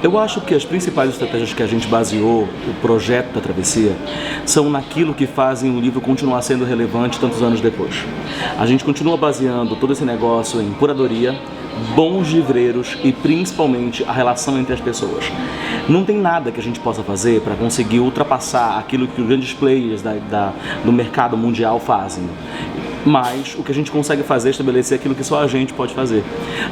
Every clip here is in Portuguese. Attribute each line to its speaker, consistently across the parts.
Speaker 1: Eu acho que as principais estratégias que a gente baseou o projeto da Travessia são naquilo que fazem o livro continuar sendo relevante tantos anos depois. A gente continua baseando todo esse negócio em curadoria, bons livreiros e principalmente a relação entre as pessoas. Não tem nada que a gente possa fazer para conseguir ultrapassar aquilo que os grandes players do mercado mundial fazem. Mas o que a gente consegue fazer é estabelecer aquilo que só a gente pode fazer.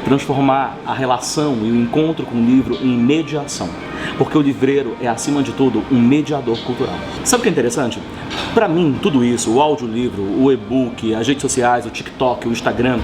Speaker 1: Transformar a relação e o encontro com o livro em mediação. Porque o livreiro é, acima de tudo, um mediador cultural. Sabe o que é interessante? Para mim, tudo isso, o audiolivro, o e-book, as redes sociais, o TikTok, o Instagram,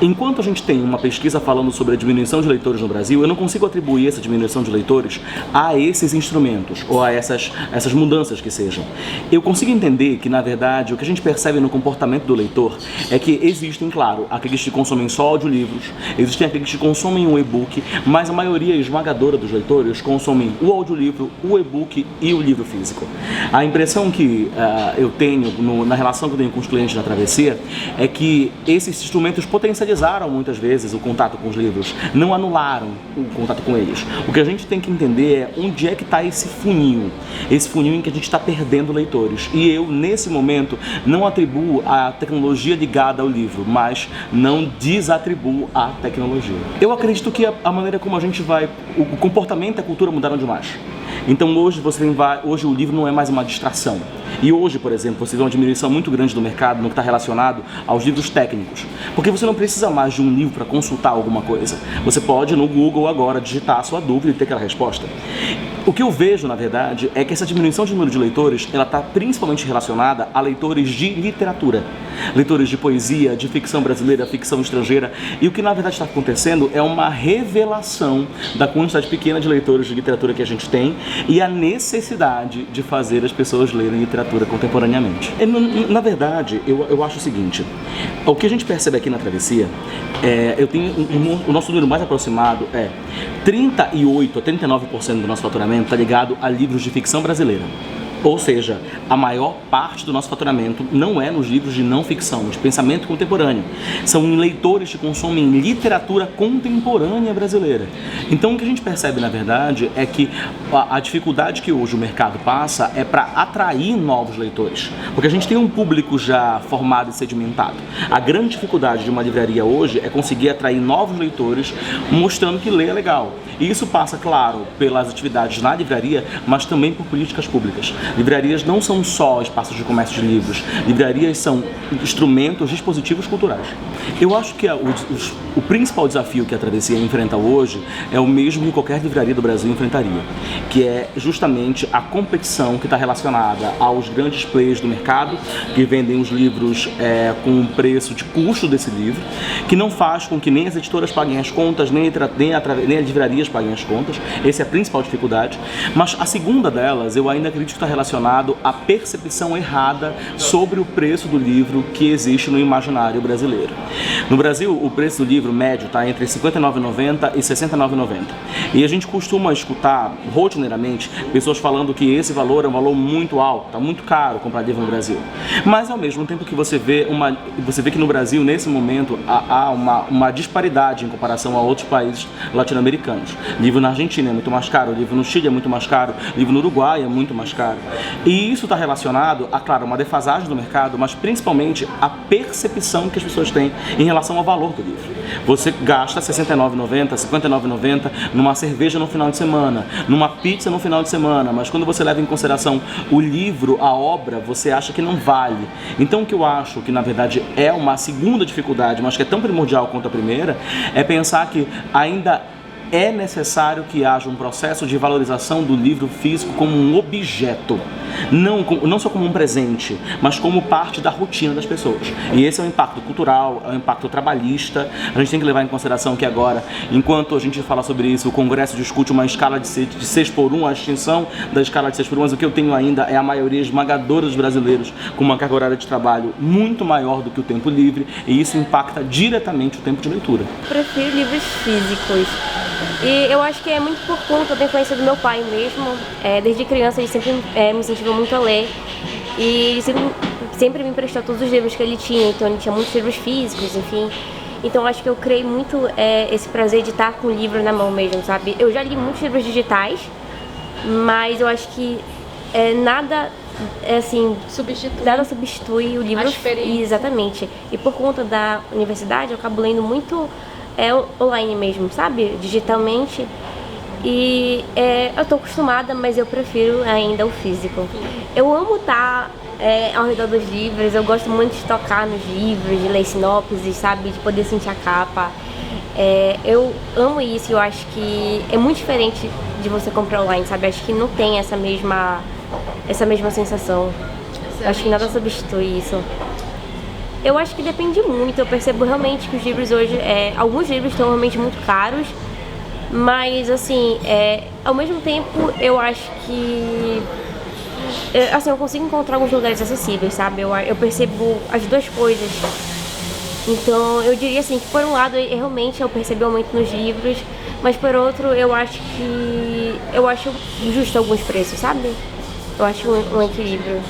Speaker 1: enquanto a gente tem uma pesquisa falando sobre a diminuição de leitores no Brasil, eu não consigo atribuir essa diminuição de leitores a esses instrumentos ou a essas mudanças que sejam. Eu consigo entender que, na verdade, o que a gente percebe no comportamento do leitor é que existem, claro, aqueles que consomem só audiolivros, existem aqueles que consomem o e-book, mas a maioria esmagadora dos leitores consomem o audiolivro, o e-book e o livro físico. A impressão que eu tenho na relação que eu tenho com os clientes da Travessia é que esses instrumentos potencializaram muitas vezes o contato com os livros, não anularam o contato com eles. O que a gente tem que entender é onde é que está esse funil em que a gente está perdendo leitores. E eu, nesse momento, não atribuo a tecnologia ligada ao livro, mas não desatribuo a tecnologia. Eu acredito que a maneira como a gente o comportamento e a cultura mudaram demais. Então hoje hoje o livro não é mais uma distração. E hoje, por exemplo, você vê uma diminuição muito grande do mercado no que está relacionado aos livros técnicos. Porque você não precisa mais de um livro para consultar alguma coisa. Você pode no Google agora digitar a sua dúvida e ter aquela resposta. O que eu vejo, na verdade, é que essa diminuição de número de leitores, ela está principalmente relacionada a leitores de literatura. Leitores de poesia, de ficção brasileira, ficção estrangeira. E o que na verdade está acontecendo é uma revelação da quantidade pequena de leitores de literatura que a gente tem e a necessidade de fazer as pessoas lerem literatura contemporaneamente. Na verdade, eu acho o seguinte, o que a gente percebe aqui na Travessia, o nosso número mais aproximado é 38 a 39% do nosso faturamento está ligado a livros de ficção brasileira. Ou seja, a maior parte do nosso faturamento não é nos livros de não ficção, de pensamento contemporâneo. São em leitores que consomem literatura contemporânea brasileira. Então o que a gente percebe, na verdade, é que a dificuldade que hoje o mercado passa é para atrair novos leitores. Porque a gente tem um público já formado e sedimentado. A grande dificuldade de uma livraria hoje é conseguir atrair novos leitores mostrando que ler é legal. E isso passa, claro, pelas atividades na livraria, mas também por políticas públicas. Livrarias não são só espaços de comércio de livros. Livrarias são instrumentos, dispositivos culturais. Eu acho que o principal desafio que a Travessia enfrenta hoje é o mesmo que qualquer livraria do Brasil enfrentaria, que é justamente a competição que está relacionada aos grandes players do mercado, que vendem os livros com o preço de custo desse livro, que não faz com que nem as editoras paguem as contas, nem as livrarias paguem as contas. Essa é a principal dificuldade. Mas a segunda delas, eu ainda acredito que está relacionado à percepção errada sobre o preço do livro que existe no imaginário brasileiro. No Brasil, o preço do livro médio está entre R$ 59,90 e R$ 69,90. E a gente costuma escutar rotineiramente pessoas falando que esse valor é um valor muito alto, está muito caro comprar livro no Brasil. Mas ao mesmo tempo que você vê que no Brasil, nesse momento, há uma disparidade em comparação a outros países latino-americanos. Livro na Argentina é muito mais caro, livro no Chile é muito mais caro, livro no Uruguai é muito mais caro. E isso está relacionado a, claro, uma defasagem do mercado, mas principalmente a percepção que as pessoas têm em relação ao valor do livro. Você gasta R$ 69,90, R$ 59,90 numa cerveja no final de semana, numa pizza no final de semana, mas quando você leva em consideração o livro, a obra, você acha que não vale. Então o que eu acho que na verdade é uma segunda dificuldade, mas que é tão primordial quanto a primeira, é pensar que ainda é necessário que haja um processo de valorização do livro físico como um objeto, não só como um presente, mas como parte da rotina das pessoas. E esse é o impacto cultural, é o impacto trabalhista. A gente tem que levar em consideração que agora, enquanto a gente fala sobre isso, o Congresso discute uma escala de 6x1, a extinção da escala de 6x1, mas o que eu tenho ainda é a maioria esmagadora dos brasileiros com uma carga horária de trabalho muito maior do que o tempo livre, e isso impacta diretamente o tempo de leitura.
Speaker 2: Eu prefiro livros físicos. E eu acho que é muito por conta da influência do meu pai mesmo. Desde criança ele sempre me incentivou muito a ler. E ele sempre me emprestou todos os livros que ele tinha. Então ele tinha muitos livros físicos, enfim. Então acho que eu criei muito esse prazer de estar com o livro na mão mesmo, sabe? Eu já li muitos livros digitais, mas eu acho que nada assim, nada substitui o livro.
Speaker 3: A experiência.
Speaker 2: Exatamente. E por conta da universidade eu acabo lendo muito online mesmo, sabe? Digitalmente. E eu tô acostumada, mas eu prefiro ainda o físico. Eu amo estar ao redor dos livros, eu gosto muito de tocar nos livros, de ler sinopses, sabe? De poder sentir a capa. Eu amo isso e eu acho que é muito diferente de você comprar online, sabe? Acho que não tem essa mesma sensação. Eu acho que nada substitui isso. Eu acho que depende muito, eu percebo realmente que os livros hoje, alguns livros estão realmente muito caros, mas assim, ao mesmo tempo eu acho que assim, eu consigo encontrar alguns lugares acessíveis, sabe? Eu percebo as duas coisas. Então eu diria assim que por um lado realmente eu percebi aumento nos livros, mas por outro eu acho justo alguns preços, sabe? Eu acho um equilíbrio.